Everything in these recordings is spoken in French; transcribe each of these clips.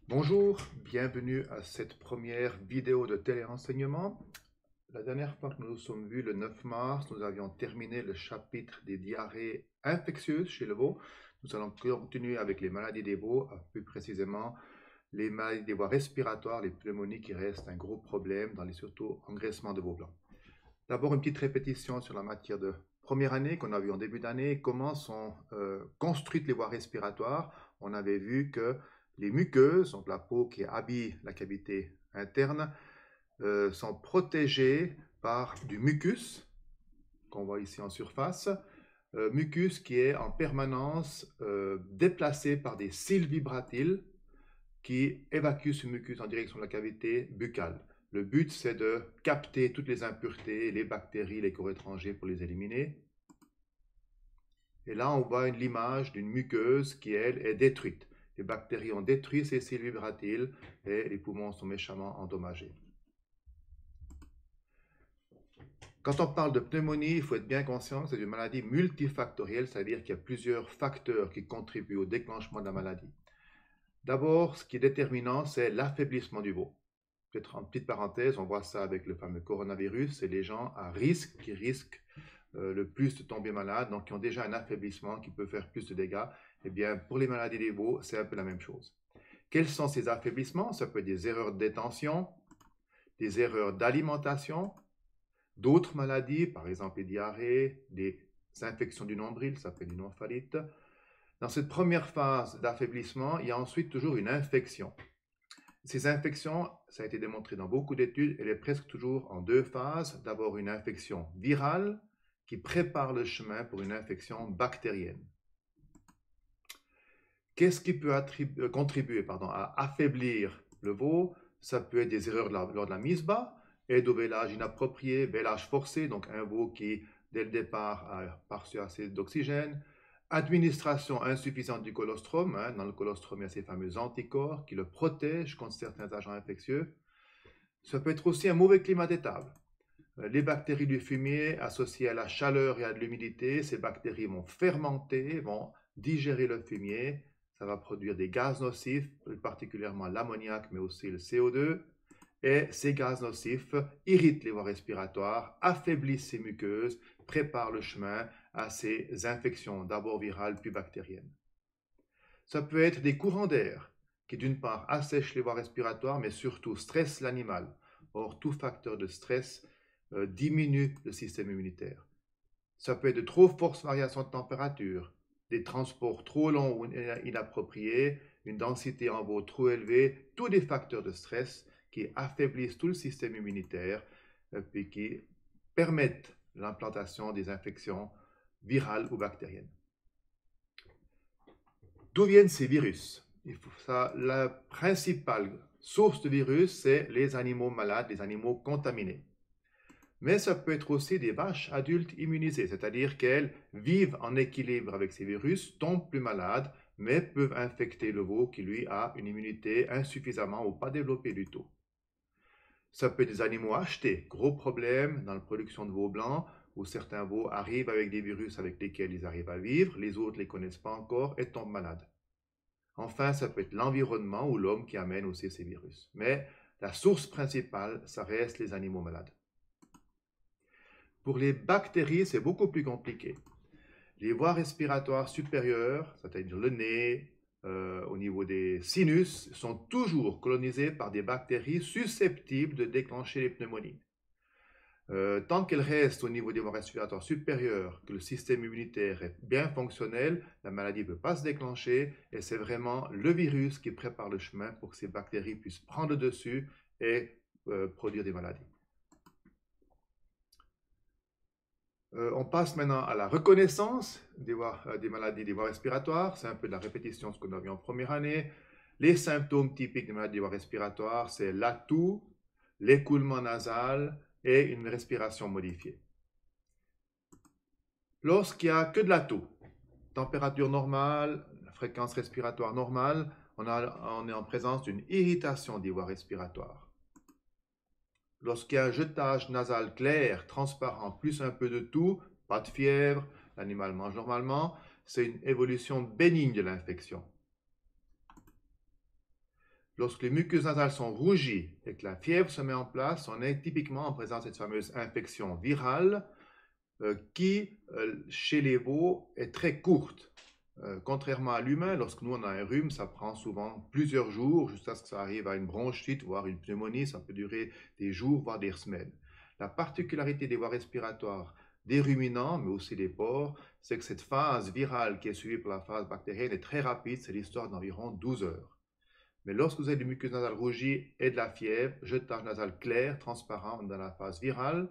Bonjour, bienvenue à cette première vidéo de télérenseignement. La dernière fois que nous nous sommes vus, le 9 mars, nous avions terminé le chapitre des diarrhées infectieuses chez le veau. Nous allons continuer avec les maladies des veaux, plus précisément les maladies des voies respiratoires, les pneumonies qui restent un gros problème dans les surtout engraissements de veau blancs. D'abord, une petite répétition sur la matière de première année qu'on a vu en début d'année, comment sont construites les voies respiratoires. On avait vu que les muqueuses, donc la peau qui habille la cavité interne, sont protégées par du mucus, qu'on voit ici en surface, mucus qui est en permanence déplacé par des cils vibratiles qui évacuent ce mucus en direction de la cavité buccale. Le but, c'est de capter toutes les impuretés, les bactéries, les corps étrangers pour les éliminer. Et là, on voit l'image d'une muqueuse qui, elle, est détruite. Les bactéries ont détruit ces cils vibratiles et les poumons sont méchamment endommagés. Quand on parle de pneumonie, il faut être bien conscient que c'est une maladie multifactorielle, c'est-à-dire qu'il y a plusieurs facteurs qui contribuent au déclenchement de la maladie. D'abord, ce qui est déterminant, c'est l'affaiblissement du veau. Peut-être en petite parenthèse, on voit ça avec le fameux coronavirus, c'est les gens à risque qui risquent le plus de tomber malade, donc qui ont déjà un affaiblissement qui peut faire plus de dégâts. Eh bien, pour les maladies des veaux, c'est un peu la même chose. Quels sont ces affaiblissements? Ça peut être des erreurs de détention, des erreurs d'alimentation, d'autres maladies, par exemple les diarrhées, des infections du nombril, ça peut être une omphalite. Dans cette première phase d'affaiblissement, il y a ensuite toujours une infection. Ces infections, ça a été démontré dans beaucoup d'études, elle est presque toujours en deux phases. D'abord une infection virale qui prépare le chemin pour une infection bactérienne. Qu'est-ce qui peut contribuer à affaiblir le veau? Ça peut être des erreurs lors de la mise bas, aide au vélage inapproprié, vélage forcé, donc un veau qui, dès le départ, a pas reçu assez d'oxygène. Administration insuffisante du colostrum. Dans le colostrum, il y a ces fameux anticorps qui le protègent contre certains agents infectieux. Ça peut être aussi un mauvais climat d'étable. Les bactéries du fumier associées à la chaleur et à l'humidité, ces bactéries vont fermenter, vont digérer le fumier. Ça va produire des gaz nocifs, particulièrement l'ammoniac, mais aussi le CO2. Et ces gaz nocifs irritent les voies respiratoires, affaiblissent ces muqueuses, préparent le chemin à ces infections, d'abord virales puis bactériennes. Ça peut être des courants d'air qui, d'une part, assèchent les voies respiratoires, mais surtout stressent l'animal. Or, tout facteur de stress diminue le système immunitaire. Ça peut être de trop fortes variations de température, des transports trop longs ou inappropriés, une densité en veau trop élevée, tous des facteurs de stress qui affaiblissent tout le système immunitaire et qui permettent l'implantation des infections virales ou bactériennes. D'où viennent ces virus? La principale source de virus, c'est les animaux malades, les animaux contaminés. Mais ça peut être aussi des vaches adultes immunisées, c'est-à-dire qu'elles vivent en équilibre avec ces virus, tombent plus malades, mais peuvent infecter le veau qui, lui, a une immunité insuffisamment ou pas développée du tout. Ça peut être des animaux achetés, gros problème dans la production de veaux blancs, où certains veaux arrivent avec des virus avec lesquels ils arrivent à vivre, les autres ne les connaissent pas encore et tombent malades. Enfin, ça peut être l'environnement ou l'homme qui amène aussi ces virus. Mais la source principale, ça reste les animaux malades. Pour les bactéries, c'est beaucoup plus compliqué. Les voies respiratoires supérieures, c'est-à-dire le nez, au niveau des sinus, sont toujours colonisées par des bactéries susceptibles de déclencher les pneumonies. Tant qu'elles restent au niveau des voies respiratoires supérieures, que le système immunitaire est bien fonctionnel, la maladie ne peut pas se déclencher et c'est vraiment le virus qui prépare le chemin pour que ces bactéries puissent prendre le dessus et produire des maladies. On passe maintenant à la reconnaissance des maladies des voies respiratoires. C'est un peu de la répétition de ce qu'on a vu en première année. Les symptômes typiques des maladies des voies respiratoires, c'est la toux, l'écoulement nasal et une respiration modifiée. Lorsqu'il n'y a que de la toux, température normale, fréquence respiratoire normale, on est en présence d'une irritation des voies respiratoires. Lorsqu'il y a un jetage nasal clair, transparent, plus un peu de toux, pas de fièvre, l'animal mange normalement, c'est une évolution bénigne de l'infection. lorsque les muqueuses nasales sont rougies et que la fièvre se met en place, on est typiquement en présence de cette fameuse infection virale qui, chez les veaux, est très courte. Contrairement à l'humain, lorsque nous on a un rhume, ça prend souvent plusieurs jours jusqu'à ce que ça arrive à une bronchite, voire une pneumonie, ça peut durer des jours, voire des semaines. La particularité des voies respiratoires des ruminants, mais aussi des porcs, c'est que cette phase virale qui est suivie par la phase bactérienne est très rapide, c'est l'histoire d'environ 12 heures. Mais lorsque vous avez des muqueuses nasales rougies et de la fièvre, jetage nasal clair, transparent dans la phase virale,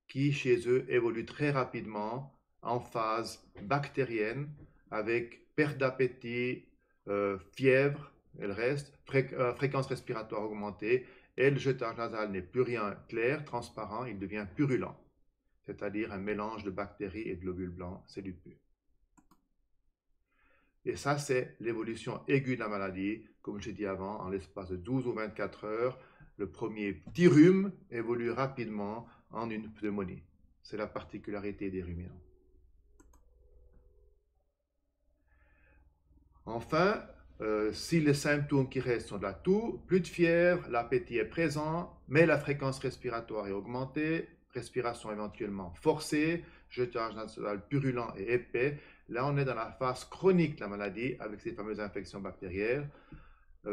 qui chez eux évolue très rapidement en phase bactérienne, avec perte d'appétit, fièvre, et le reste, fréquence respiratoire augmentée, et le jetage nasal n'est plus rien clair, transparent, il devient purulent, c'est-à-dire un mélange de bactéries et de globules blancs, c'est du pur. Et ça, c'est l'évolution aiguë de la maladie. Comme j'ai dit avant, en l'espace de 12 ou 24 heures, le premier petit rhume évolue rapidement en une pneumonie. C'est la particularité des ruminants. Enfin, si les symptômes qui restent sont de la toux, plus de fièvre, l'appétit est présent, mais la fréquence respiratoire est augmentée, respiration éventuellement forcée, jetage nasal purulent et épais, là on est dans la phase chronique de la maladie avec ces fameuses infections bactériennes,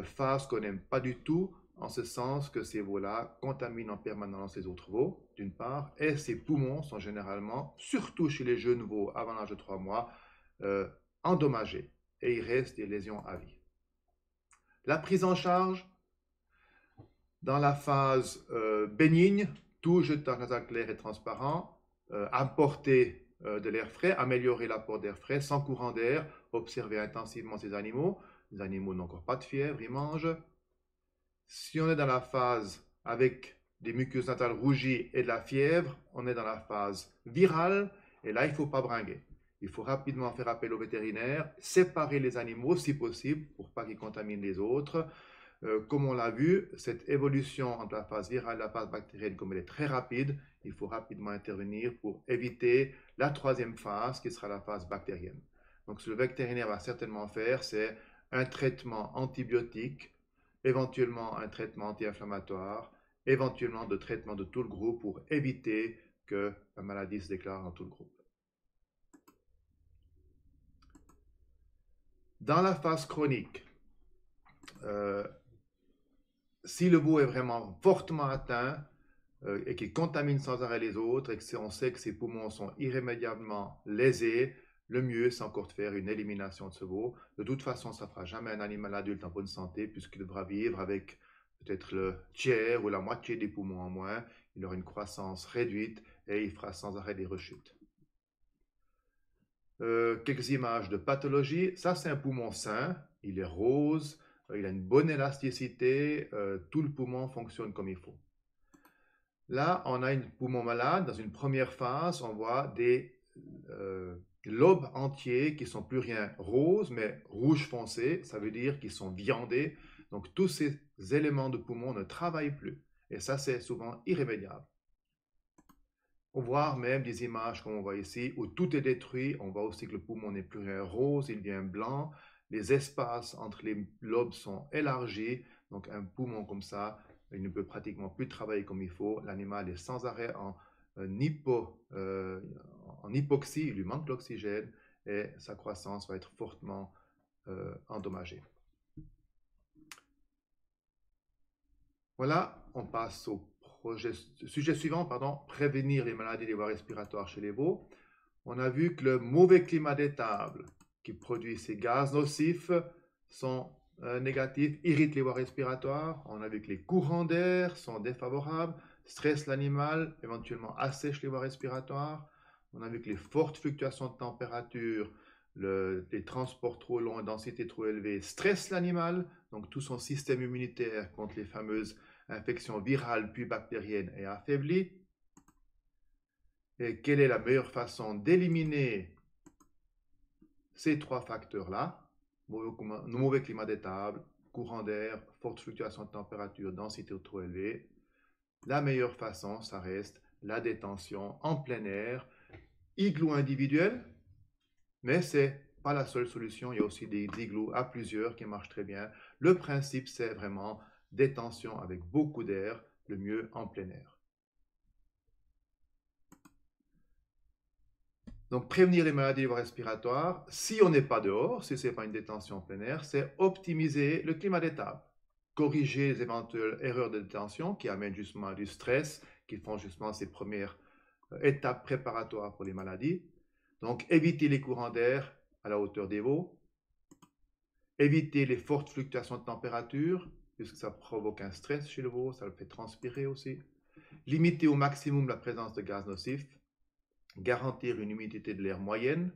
phase qu'on n'aime pas du tout, en ce sens que ces veaux-là contaminent en permanence les autres veaux, d'une part, et ces poumons sont généralement, surtout chez les jeunes veaux avant l'âge de 3 mois, endommagés. Et il reste des lésions à vie. La prise en charge, dans la phase bénigne, tout jetage nasal clair et transparent, apporter de l'air frais, améliorer l'apport d'air frais, sans courant d'air, observer intensivement ces animaux. Les animaux n'ont encore pas de fièvre, ils mangent. Si on est dans la phase avec des muqueuses nasales rougies et de la fièvre, on est dans la phase virale, et là, il ne faut pas bringuer. Il faut rapidement faire appel au vétérinaire, séparer les animaux si possible pour pas qu'ils contaminent les autres. Comme on l'a vu, cette évolution entre la phase virale et la phase bactérienne, comme elle est très rapide, il faut rapidement intervenir pour éviter la troisième phase qui sera la phase bactérienne. Donc ce que le vétérinaire va certainement faire, c'est un traitement antibiotique, éventuellement un traitement anti-inflammatoire, éventuellement de traitement de tout le groupe pour éviter que la maladie se déclare dans tout le groupe. Dans la phase chronique, si le veau est vraiment fortement atteint et qu'il contamine sans arrêt les autres et qu'on sait que ses poumons sont irrémédiablement lésés, le mieux c'est encore de faire une élimination de ce veau. De toute façon, ça ne fera jamais un animal adulte en bonne santé puisqu'il devra vivre avec peut-être le tiers ou la moitié des poumons en moins. Il aura une croissance réduite et il fera sans arrêt des rechutes. Quelques images de pathologie. Ça, c'est un poumon sain. Il est rose, il a une bonne élasticité, tout le poumon fonctionne comme il faut. Là, on a un poumon malade. Dans une première phase, on voit des lobes entiers qui sont plus rien roses, mais rouge foncé. Ça veut dire qu'ils sont viandés. Donc, tous ces éléments de poumon ne travaillent plus. Et ça, c'est souvent irrémédiable. On voit même des images comme on voit ici où tout est détruit. On voit aussi que le poumon n'est plus rien rose, il devient blanc. Les espaces entre les lobes sont élargis. Donc un poumon comme ça, il ne peut pratiquement plus travailler comme il faut. L'animal est sans arrêt en hypoxie, il lui manque l'oxygène et sa croissance va être fortement endommagée. Voilà, on passe au sujet suivant, prévenir les maladies des voies respiratoires chez les veaux. On a vu que le mauvais climat d'étable qui produit ces gaz nocifs sont négatifs, irritent les voies respiratoires. On a vu que les courants d'air sont défavorables, stressent l'animal, éventuellement assèchent les voies respiratoires. On a vu que les fortes fluctuations de température, les transports trop longs et densité trop élevée stressent l'animal, donc tout son système immunitaire contre les fameuses infections virales puis bactériennes est affaibli. Et quelle est la meilleure façon d'éliminer ces trois facteurs-là? Mauvais climat d'étable, courant d'air, forte fluctuation de température, densité trop élevée. La meilleure façon, ça reste la détention en plein air, igloo individuel, mais c'est pas la seule solution. Il y a aussi des igloos à plusieurs qui marchent très bien. Le principe, c'est vraiment détention avec beaucoup d'air, le mieux en plein air. Donc, prévenir les maladies respiratoires, si on n'est pas dehors, si ce n'est pas une détention en plein air, c'est optimiser le climat d'étable, corriger les éventuelles erreurs de détention qui amènent justement à du stress, qui font justement ces premières étapes préparatoires pour les maladies. Donc, éviter les courants d'air à la hauteur des veaux, éviter les fortes fluctuations de température, puisque ça provoque un stress chez le veau, ça le fait transpirer aussi. Limiter au maximum la présence de gaz nocifs, garantir une humidité de l'air moyenne,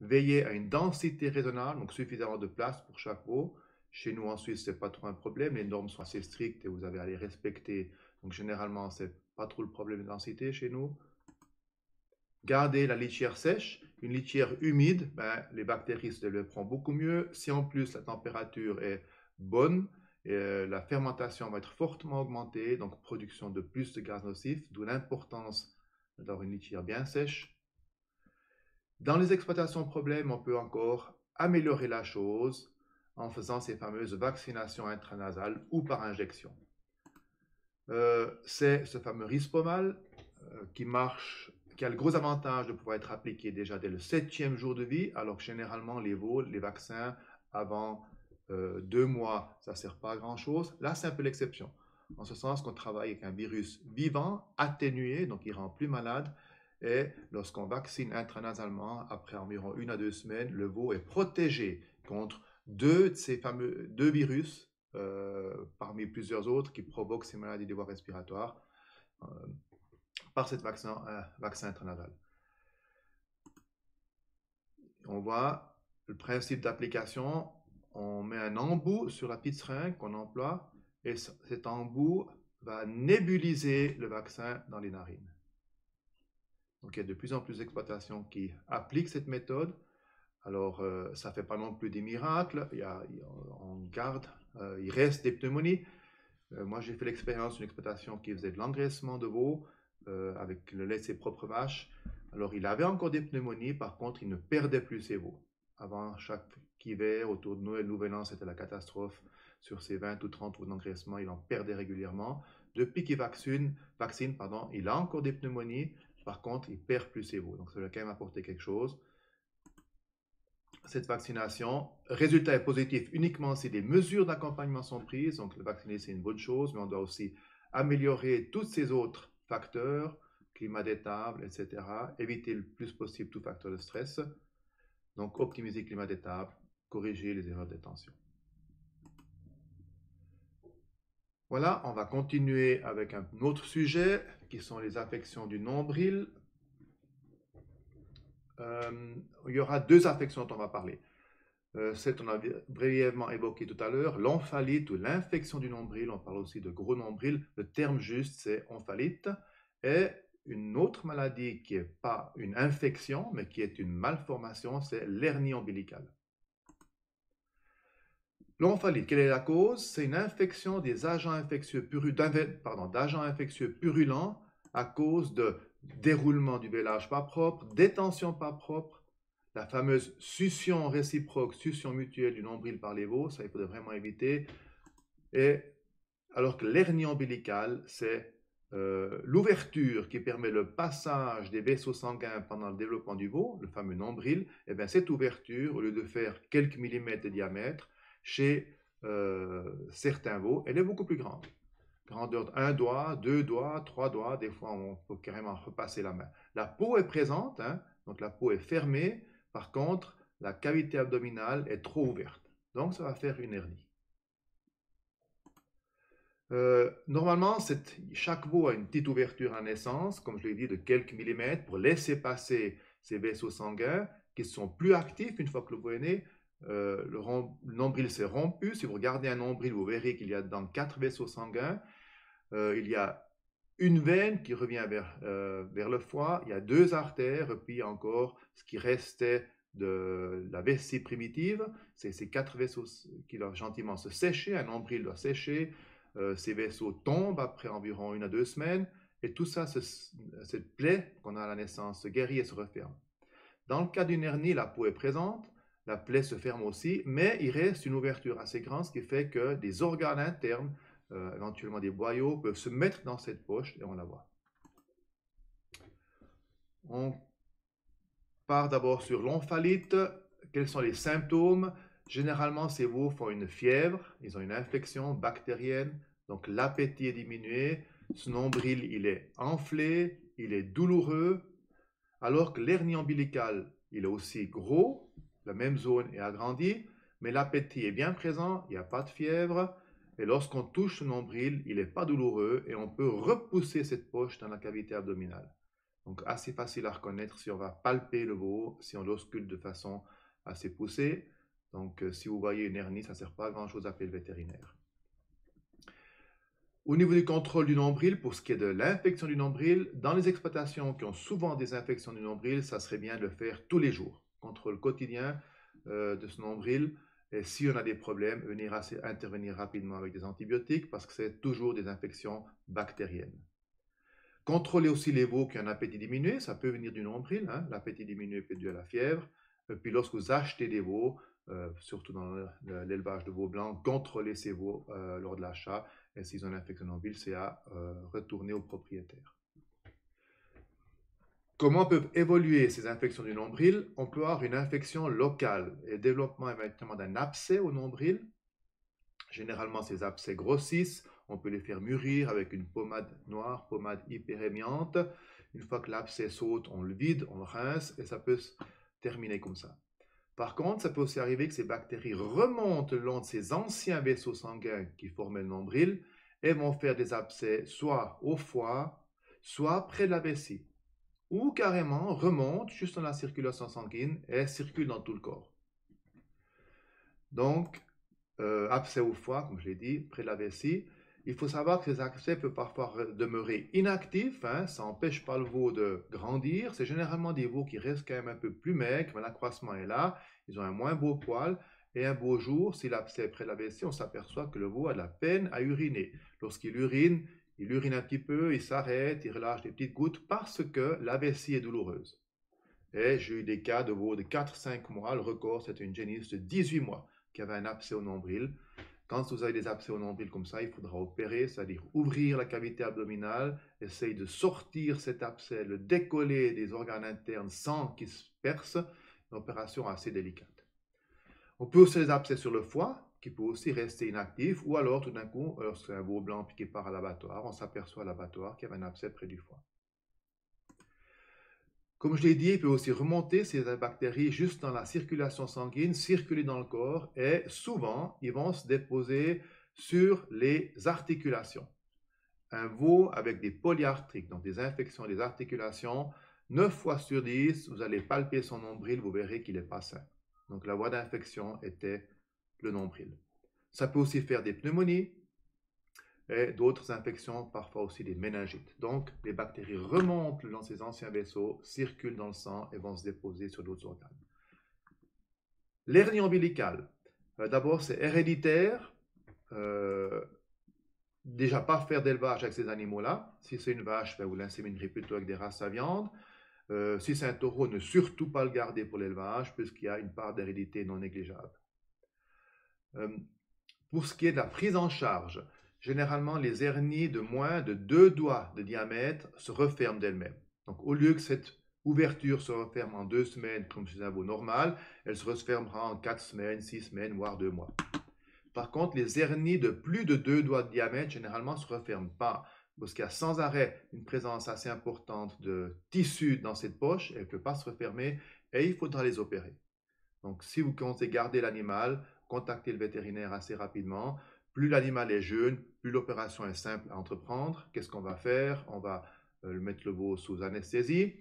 veiller à une densité raisonnable, donc suffisamment de place pour chaque veau. Chez nous en Suisse, ce n'est pas trop un problème, les normes sont assez strictes et vous avez à les respecter. Donc généralement, ce n'est pas trop le problème de densité chez nous. Garder la litière sèche. Une litière humide, les bactéries se développeront beaucoup mieux. Si en plus la température est bonne, la fermentation va être fortement augmentée, donc production de plus de gaz nocifs, d'où l'importance d'avoir une litière bien sèche. Dans les exploitations problèmes, on peut encore améliorer la chose en faisant ces fameuses vaccinations intranasales ou par injection. C'est ce fameux Rispomal qui marche, qui a le gros avantage de pouvoir être appliqué déjà dès le 7e jour de vie, alors que généralement les veaux, les vaccins avant 2 mois, ça ne sert pas à grand chose. Là, c'est un peu l'exception, en ce sens qu'on travaille avec un virus vivant, atténué, donc il rend plus malade. Et lorsqu'on vaccine intranasalement, après environ 1 à 2 semaines, le veau est protégé contre 2 de ces fameux virus, parmi plusieurs autres, qui provoquent ces maladies des voies respiratoires par ce vaccin intranasal. On voit le principe d'application. On met un embout sur la petite seringue qu'on emploie et cet embout va nébuliser le vaccin dans les narines. Donc, il y a de plus en plus d'exploitations qui appliquent cette méthode. Alors, ça ne fait pas non plus des miracles. On garde, il reste des pneumonies. Moi, j'ai fait l'expérience d'une exploitation qui faisait de l'engraissement de veaux avec le lait de ses propres vaches. Alors, il avait encore des pneumonies. Par contre, il ne perdait plus ses veaux. Avant chaque hiver, autour de Noël, Nouvel An, c'était la catastrophe. Sur ses 20 ou 30 veaux d'engraissement, il en perdait régulièrement. Depuis qu'il vaccine, il a encore des pneumonies. Par contre, il perd plus ses veaux. Donc, ça va quand même apporter quelque chose. Cette vaccination, résultat est positif uniquement si des mesures d'accompagnement sont prises. Donc, le vacciner, c'est une bonne chose, mais on doit aussi améliorer tous ces autres facteurs, climat d'étable, etc. Éviter le plus possible tout facteur de stress. Donc, optimiser le climat d'étable, corriger les erreurs de détention. Voilà, on va continuer avec un autre sujet qui sont les affections du nombril. Il y aura 2 affections dont on va parler. On a brièvement évoqué tout à l'heure, l'omphalite ou l'infection du nombril. On parle aussi de gros nombril. Le terme juste, c'est omphalite. Et une autre maladie qui n'est pas une infection, mais qui est une malformation, c'est l'hernie ombilicale. L'omphalite, quelle est la cause? C'est une infection des agents infectieux purulents à cause de déroulement du village pas propre, détention pas propre, la fameuse succion réciproque, succion mutuelle du nombril par les veaux, ça il faudrait vraiment éviter. Et alors que l'hernie ombilicale, c'est l'ouverture qui permet le passage des vaisseaux sanguins pendant le développement du veau, le fameux nombril. Et bien cette ouverture, au lieu de faire quelques millimètres de diamètre, chez certains veaux, elle est beaucoup plus grande. Grandeur d'1 doigt, 2 doigts, 3 doigts, des fois on peut carrément repasser la main. La peau est présente, donc la peau est fermée, par contre la cavité abdominale est trop ouverte. Donc ça va faire une hernie. Normalement, chaque veau a une petite ouverture à naissance, comme je l'ai dit, de quelques millimètres pour laisser passer ces vaisseaux sanguins qui sont plus actifs une fois que le veau est né. Le nombril s'est rompu. Si vous regardez un nombril, vous verrez qu'il y a dedans 4 vaisseaux sanguins. Il y a une veine qui revient vers le foie. Il y a 2 artères, puis il y a encore ce qui restait de la vessie primitive. C'est ces 4 vaisseaux qui doivent gentiment se sécher. Un nombril doit sécher. Ces vaisseaux tombent après environ 1 à 2 semaines. Et tout ça, cette plaie qu'on a à la naissance, se guérit et se referme. Dans le cas d'une hernie, la peau est présente, la plaie se ferme aussi, mais il reste une ouverture assez grande, ce qui fait que des organes internes, éventuellement des boyaux, peuvent se mettre dans cette poche et on la voit. On part d'abord sur l'omphalite. Quels sont les symptômes? Généralement, ces veaux font une fièvre, ils ont une infection bactérienne, donc l'appétit est diminué, ce nombril il est enflé, il est douloureux, alors que l'hernie ombilicale, il est aussi gros, la même zone est agrandie, mais l'appétit est bien présent, il n'y a pas de fièvre, et lorsqu'on touche ce nombril, il n'est pas douloureux, et on peut repousser cette poche dans la cavité abdominale. Donc assez facile à reconnaître si on va palper le veau, si on l'ausculte de façon assez poussée. Donc si vous voyez une hernie, ça ne sert pas à grand chose à appeler le vétérinaire. Au niveau du contrôle du nombril, pour ce qui est de l'infection du nombril, dans les exploitations qui ont souvent des infections du nombril, ça serait bien de le faire tous les jours. Contrôle quotidien de ce nombril. Et si on a des problèmes, venir intervenir rapidement avec des antibiotiques parce que c'est toujours des infections bactériennes. Contrôler aussi les veaux qui ont un appétit diminué, ça peut venir du nombril, hein. L'appétit diminué peut être dû à la fièvre. Et puis lorsque vous achetez des veaux, surtout dans l'élevage de veaux blancs, contrôlez ces veaux lors de l'achat. Et s'ils ont une infection nombril, c'est à retourner au propriétaire. Comment peuvent évoluer ces infections du nombril? On peut avoir une infection locale et développement éventuellement d'un abcès au nombril. Généralement, ces abcès grossissent. On peut les faire mûrir avec une pommade noire, pommade hyperémiante. Une fois que l'abcès saute, on le vide, on le rince et ça peut se terminer comme ça. Par contre, ça peut aussi arriver que ces bactéries remontent le long de ces anciens vaisseaux sanguins qui formaient le nombril et vont faire des abcès soit au foie, soit près de la vessie, ou carrément remontent juste dans la circulation sanguine et circulent dans tout le corps. Donc, abcès au foie, comme je l'ai dit, près de la vessie. Il faut savoir que ces abcès peuvent parfois demeurer inactifs, hein, ça n'empêche pas le veau de grandir. C'est généralement des veaux qui restent quand même un peu plus maigres, mais l'accroissement est là, ils ont un moins beau poil, et un beau jour, si l'abcès est près de la vessie, on s'aperçoit que le veau a de la peine à uriner. Lorsqu'il urine, il urine un petit peu, il s'arrête, il relâche des petites gouttes parce que la vessie est douloureuse. Et j'ai eu des cas de veaux de 4-5 mois, le record c'était une génisse de 18 mois qui avait un abcès au nombril. Quand vous avez des abcès au nombril comme ça, il faudra opérer, c'est-à-dire ouvrir la cavité abdominale, essayer de sortir cet abcès, le décoller des organes internes sans qu'il se perce, une opération assez délicate. On peut aussi des abcès sur le foie, qui peut aussi rester inactif, ou alors tout d'un coup, lorsqu'un un veau blanc qui part à l'abattoir, on s'aperçoit à l'abattoir qu'il y avait un abcès près du foie. Comme je l'ai dit, il peut aussi remonter ces bactéries juste dans la circulation sanguine, circuler dans le corps et souvent, ils vont se déposer sur les articulations. Un veau avec des polyarthrites, donc des infections des articulations, 9 fois sur 10, vous allez palper son nombril, vous verrez qu'il n'est pas sain. Donc la voie d'infection était le nombril. Ça peut aussi faire des pneumonies, et d'autres infections, parfois aussi des méningites. Donc, les bactéries remontent dans ces anciens vaisseaux, circulent dans le sang et vont se déposer sur d'autres organes. L'hernie ombilicale, d'abord c'est héréditaire. Déjà pas faire d'élevage avec ces animaux-là. Si c'est une vache, vous l'inséminerez plutôt avec des races à viande. Si c'est un taureau, ne surtout pas le garder pour l'élevage, puisqu'il y a une part d'hérédité non négligeable. Pour ce qui est de la prise en charge, généralement, les hernies de moins de 2 doigts de diamètre se referment d'elles-mêmes. Donc, au lieu que cette ouverture se referme en 2 semaines, comme chez un veau normal, elle se refermera en 4 semaines, 6 semaines, voire 2 mois. Par contre, les hernies de plus de 2 doigts de diamètre, généralement, ne se referment pas, parce qu'il y a sans arrêt une présence assez importante de tissu dans cette poche, elle ne peut pas se refermer, et il faudra les opérer. Donc, si vous comptez garder l'animal, contactez le vétérinaire assez rapidement. Plus l'animal est jeune, plus l'opération est simple à entreprendre. Qu'est-ce qu'on va faire? On va mettre le veau sous anesthésie.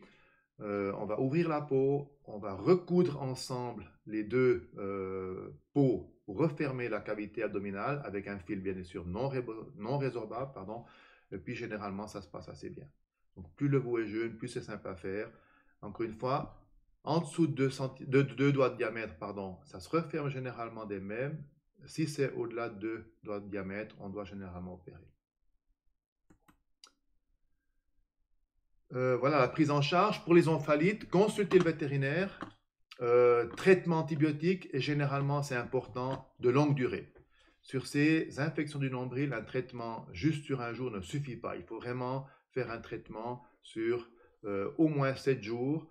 On va ouvrir la peau. On va recoudre ensemble les deux peaux pour refermer la cavité abdominale avec un fil bien sûr non résorbable. Et puis généralement, ça se passe assez bien. Donc, plus le veau est jeune, plus c'est simple à faire. Encore une fois, en dessous de 2 doigts de diamètre, ça se referme généralement des mêmes. Si c'est au-delà de 2 doigts de diamètre, on doit généralement opérer. Voilà la prise en charge. Pour les omphalites, consultez le vétérinaire. Traitement antibiotique, et généralement c'est important, de longue durée. Sur ces infections du nombril, un traitement juste sur un jour ne suffit pas. Il faut vraiment faire un traitement sur au moins 7 jours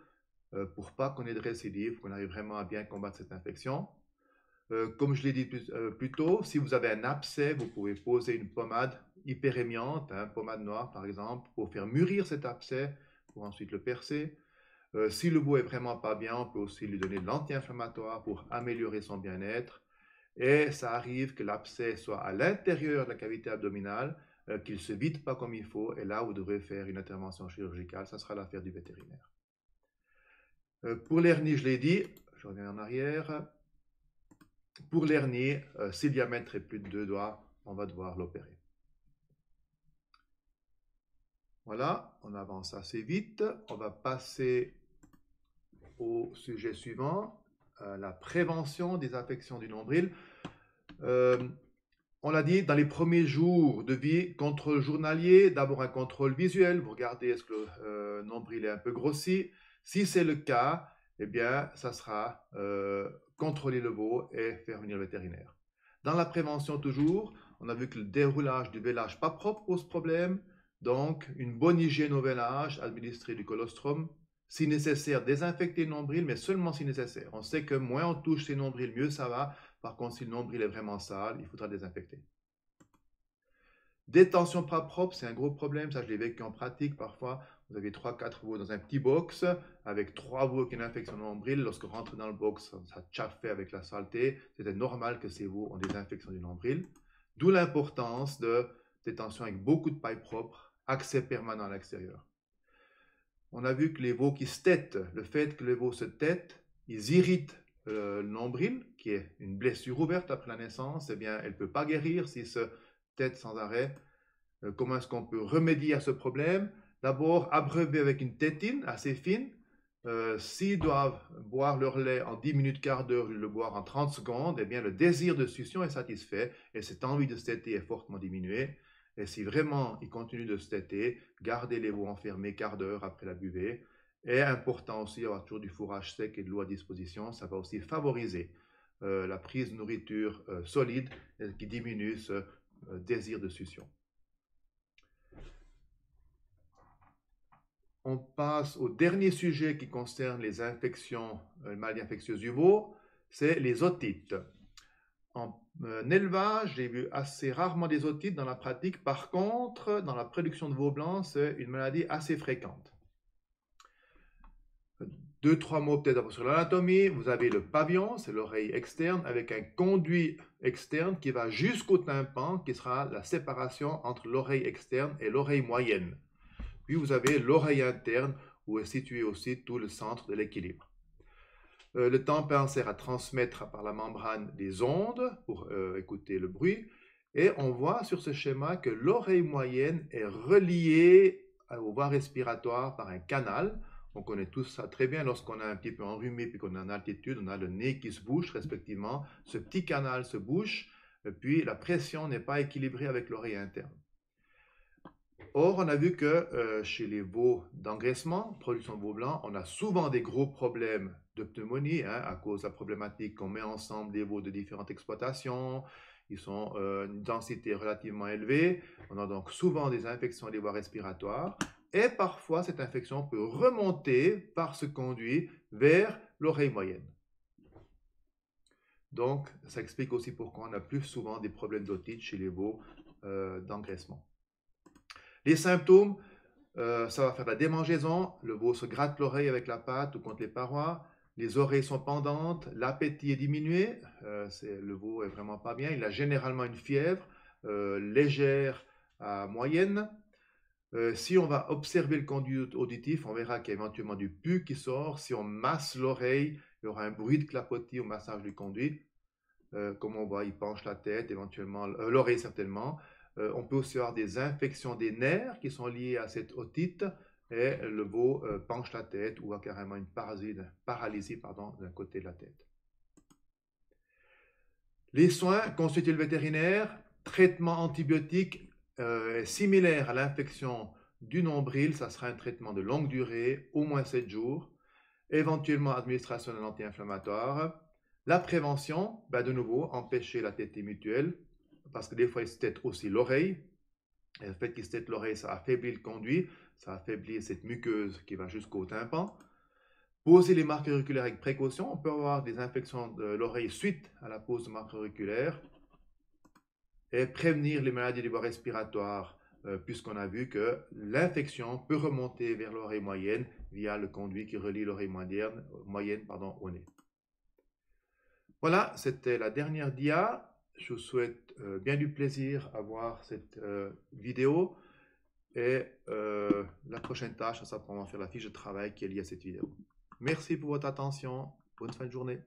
pour pas qu'on ait de récidive, qu'on arrive vraiment à bien combattre cette infection. Comme je l'ai dit plus tôt, si vous avez un abcès, vous pouvez poser une pommade hyperémiante, pommade noire par exemple, pour faire mûrir cet abcès, pour ensuite le percer. Si le veau est vraiment pas bien, on peut aussi lui donner de l'anti-inflammatoire pour améliorer son bien-être. Et ça arrive que l'abcès soit à l'intérieur de la cavité abdominale, qu'il ne se vide pas comme il faut, et là vous devrez faire une intervention chirurgicale, ça sera l'affaire du vétérinaire. Pour l'hernie, je l'ai dit, je reviens en arrière. Pour l'hernie, si le diamètre est plus de 2 doigts, on va devoir l'opérer. Voilà, on avance assez vite. On va passer au sujet suivant, la prévention des infections du nombril. On l'a dit, dans les premiers jours de vie, contrôle journalier, d'abord un contrôle visuel, vous regardez est-ce que le nombril est un peu grossi. Si c'est le cas, eh bien, ça sera contrôler le veau et faire venir le vétérinaire. Dans la prévention toujours, on a vu que le déroulage du vélage pas propre pose problème, donc une bonne hygiène au vélage, administrer du colostrum, si nécessaire désinfecter le nombril, mais seulement si nécessaire. On sait que moins on touche ces nombrils, mieux ça va. Par contre, si le nombril est vraiment sale, il faudra désinfecter. Détention pas propre, c'est un gros problème. Ça, je l'ai vécu en pratique parfois. Vous avez 3-4 veaux dans un petit box avec 3 veaux qui ont une infection de nombril. Lorsque vous rentrez dans le box, ça chaffait avec la saleté. C'était normal que ces veaux ont des infections du nombril. D'où l'importance de détention avec beaucoup de paille propre, accès permanent à l'extérieur. On a vu que les veaux qui se têtent, le fait que les veaux se têtent, ils irritent le nombril, qui est une blessure ouverte après la naissance. Eh bien, elle ne peut pas guérir s'il se tête sans arrêt. Comment est-ce qu'on peut remédier à ce problème? D'abord, abreuver avec une tétine assez fine. S'ils doivent boire leur lait en 10 minutes, quart d'heure, le boire en 30 secondes, eh bien, le désir de succion est satisfait et cette envie de se téter est fortement diminuée. Et si vraiment ils continuent de se téter, gardez les veaux enfermés quart d'heure après la buvée. Et important aussi avoir toujours du fourrage sec et de l'eau à disposition. Ça va aussi favoriser la prise de nourriture solide qui diminue ce désir de succion. On passe au dernier sujet qui concerne les infections, maladies infectieuses du veau, c'est les otites. En élevage, j'ai vu assez rarement des otites dans la pratique. Par contre, dans la production de veaux blancs, c'est une maladie assez fréquente. 2-3 mots peut-être sur l'anatomie. Vous avez le pavillon, c'est l'oreille externe, avec un conduit externe qui va jusqu'au tympan, qui sera la séparation entre l'oreille externe et l'oreille moyenne. Puis vous avez l'oreille interne, où est situé aussi tout le centre de l'équilibre. Le tympan sert à transmettre par la membrane des ondes pour écouter le bruit. Et on voit sur ce schéma que l'oreille moyenne est reliée aux voies respiratoires par un canal. On connaît tous ça très bien. Lorsqu'on a un petit peu enrhumé puis qu'on est en altitude, on a le nez qui se bouche respectivement. Ce petit canal se bouche, et puis la pression n'est pas équilibrée avec l'oreille interne. Or, on a vu que chez les veaux d'engraissement, production de veaux blancs, on a souvent des gros problèmes de pneumonie à cause de la problématique qu'on met ensemble des veaux de différentes exploitations. Ils sont une densité relativement élevée. On a donc souvent des infections des voies respiratoires. Et parfois, cette infection peut remonter par ce conduit vers l'oreille moyenne. Donc, ça explique aussi pourquoi on a plus souvent des problèmes d'otite chez les veaux d'engraissement. Les symptômes, ça va faire de la démangeaison, le veau se gratte l'oreille avec la patte ou contre les parois, les oreilles sont pendantes, l'appétit est diminué, le veau est vraiment pas bien, il a généralement une fièvre légère à moyenne. Si on va observer le conduit auditif, on verra qu'il y a éventuellement du pus qui sort. Si on masse l'oreille, il y aura un bruit de clapotis au massage du conduit. Comme on voit, il penche la tête, éventuellement l'oreille certainement. On peut aussi avoir des infections des nerfs qui sont liées à cette otite et le veau penche la tête ou a carrément une paralysie d'un côté de la tête. Les soins, consulter le vétérinaire, traitement antibiotique similaire à l'infection Du nombril, ça sera un traitement de longue durée, au moins 7 jours. Éventuellement, administration d'un anti-inflammatoire. La prévention, ben de nouveau, empêcher la tétée mutuelle, parce que des fois, il se tète aussi l'oreille. Et le fait qu'il se tète l'oreille, ça affaiblit le conduit, ça affaiblit cette muqueuse qui va jusqu'au tympan. Poser les marques auriculaires avec précaution. On peut avoir des infections de l'oreille suite à la pose de marques auriculaires. Et prévenir les maladies des voies respiratoires, puisqu'on a vu que l'infection peut remonter vers l'oreille moyenne via le conduit qui relie l'oreille moyenne au nez. Voilà, c'était la dernière dia. Je vous souhaite bien du plaisir à voir cette vidéo. Et la prochaine tâche, ça sera pour faire la fiche de travail qui est liée à cette vidéo. Merci pour votre attention. Bonne fin de journée.